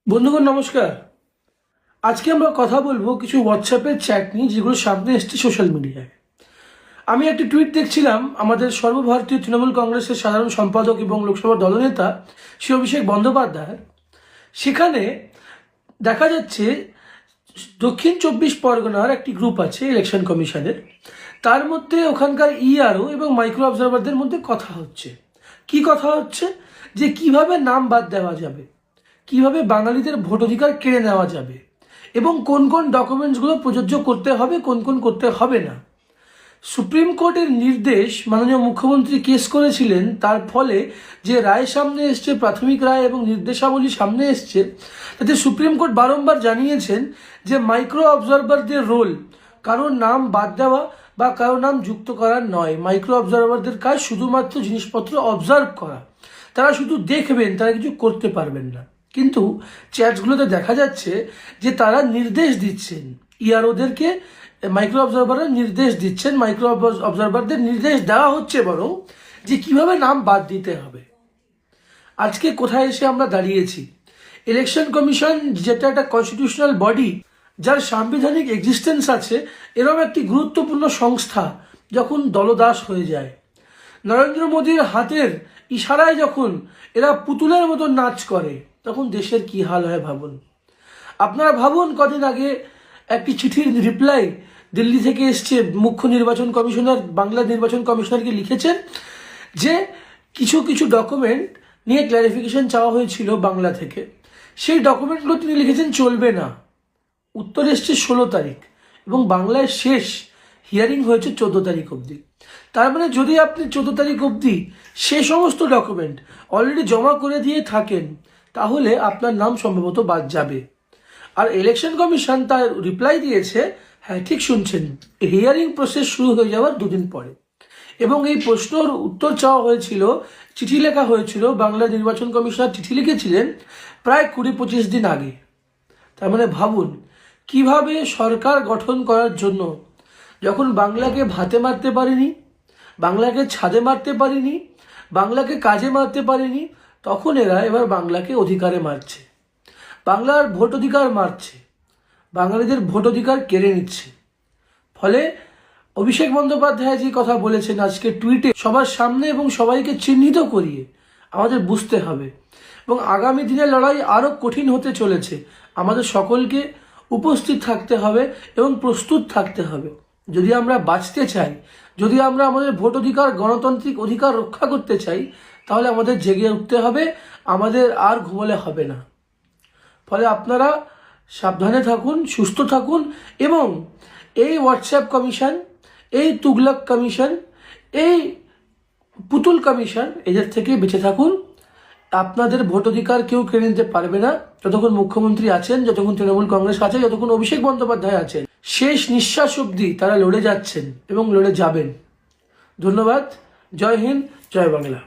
বন্ধুগণ নমস্কার। আজকে আমরা কথা বলবো কিছু হোয়াটসঅ্যাপের চ্যাট নিয়ে যেগুলো সামনে এসছে সোশ্যাল মিডিয়ায়। আমি একটি টুইট দেখছিলাম আমাদের সর্বভারতীয় তৃণমূল কংগ্রেসের সাধারণ সম্পাদক এবং লোকসভা দলনেতা শ্রী অভিষেক বন্দ্যোপাধ্যায়। সেখানে দেখা যাচ্ছে দক্ষিণ 24 পরগনার একটি গ্রুপ আছে ইলেকশন কমিশনের, তার মধ্যে ওখানকার ইআরও এবং মাইক্রো অবজারভারদের মধ্যে কথা হচ্ছে। কি কথা হচ্ছে? যে কিভাবে নাম বাদ দেওয়া যাবে, কিভাবে বাঙালিদের ভোটাধিকার কেড়ে নেওয়া যাবে এবং কোন কোন ডকুমেন্টসগুলো প্রযোজ্য করতে হবে, কোন কোন করতে হবে না। সুপ্রিম কোর্টের নির্দেশ মাননীয় মুখ্যমন্ত্রী কেস করেছিলেন, তার ফলে যে রায় সামনে এসছে, প্রাথমিক রায় এবং নির্দেশাবলী সামনে এসছে, তাতে সুপ্রিম কোর্ট বারংবার জানিয়েছেন যে মাইক্রো অবজারভারদের রোল কারোর নাম বাদ দেওয়া বা কারোর নাম যুক্ত করার নয়। মাইক্রো অবজারভারদের কাজ শুধুমাত্র জিনিসপত্র অবজার্ভ করা, তারা শুধু দেখবেন, তারা কিছু করতে পারবেন না। কিন্তু চ্যাটসগুলোতে দেখা যাচ্ছে যে তারা নির্দেশ দিচ্ছেন, ইআরওদেরকে মাইক্রো অবজারভাররা নির্দেশ দিচ্ছেন, মাইক্রো অবজারভারদের নির্দেশ দেওয়া হচ্ছে বরং যে কিভাবে নাম বাদ দিতে হবে। আজকে কোথায় এসে আমরা দাঁড়িয়েছি? ইলেকশন কমিশন, যেটা একটা কনস্টিটিউশনাল বডি, যার সাংবিধানিক এক্সিস্টেন্স আছে, এরকম একটি গুরুত্বপূর্ণ সংস্থা যখন দলদাস হয়ে যায়, নরেন্দ্র মোদীর হাতের ইশারায় যখন এরা পুতুলের মতো নাচ করে, তখন দেশের কি হাল হয় ভাবুন। আপনারা ভাবুন, কদিন আগে একটি চিঠির রিপ্লাই দিল্লি থেকে এসছে, মুখ্য নির্বাচন কমিশনার বাংলা নির্বাচন কমিশনারকে লিখেছেন যে কিছু কিছু ডকুমেন্ট নিয়ে ক্ল্যারিফিকেশন চাওয়া হয়েছিল বাংলা থেকে, সেই ডকুমেন্টগুলো তিনি লিখেছেন চলবে না। উত্তর এসছে 16 তারিখ এবং বাংলায় শেষ হিয়ারিং হয়েছে 14 তারিখ অবধি। তার মানে যদি আপনি 14 তারিখ অবধি সে সমস্ত ডকুমেন্ট অলরেডি জমা করে দিয়ে থাকেন, তাহলে আপনার নাম সম্ভবত বাদ যাবে। আর ইলেকশন কমিশন তার রিপ্লাই দিয়েছে, হ্যাঁ ঠিক শুনছেন, হিয়ারিং প্রসেস শুরু হয়ে যাওয়ার দুদিন পরে। এবং এই প্রশ্নর উত্তর চাওয়া হয়েছিল, চিঠি লেখা হয়েছিল, বাংলা নির্বাচন কমিশনার চিঠি লিখেছিলেন প্রায় 20-25 দিন আগে। তার মানে ভাবুন কিভাবে সরকার গঠন করার জন্য, যখন বাংলাকে ভাতে মারতে পারিনি, বাংলাকে ছাদে মারতে পারিনি, বাংলাকে কাজে মারতে পারিনি, তখন এরা এবার বাংলাকে অধিকারে মারছে, বাংলার ভোট অধিকার মারছে, বাঙালিদের ভোট অধিকার কেড়ে নিচ্ছে। ফলে অভিষেক বন্দ্যোপাধ্যায় যে কথা বলেছেন আজকে টুইটে, সবার সামনে এবং সবাইকে চিহ্নিত করিয়ে আমাদের বুঝতে হবে এবং আগামী দিনের লড়াই আরও কঠিন হতে চলেছে। আমাদের সকলকে উপস্থিত থাকতে হবে এবং প্রস্তুত থাকতে হবে। যদি আমরা বাঁচতে চাই, যদি আমরা আমাদের ভোট অধিকার, গণতান্ত্রিক অধিকার রক্ষা করতে চাই, তাহলে আমাদের জেগে উঠতে হবে, আমাদের আর ঘুমোলে হবে না। ফলে আপনারা সাবধানে থাকুন, সুস্থ থাকুন এবং এই হোয়াটসঅ্যাপ কমিশন, এই তুগলক কমিশন, এই পুতুল কমিশন, এদের থেকে বেঁচে থাকুন। আপনাদের ভোট অধিকার কেউ কেড়ে নিতে পারবে না যতক্ষণ মুখ্যমন্ত্রী আছেন, যতক্ষণ তৃণমূল কংগ্রেস আছে, যতক্ষণ অভিষেক বন্দ্যোপাধ্যায় আছেন। শেষ নিঃশ্বাস অবধি তারা লড়ে যাচ্ছেন এবং লড়ে যাবেন। ধন্যবাদ। জয় হিন্দ, জয় বাংলা।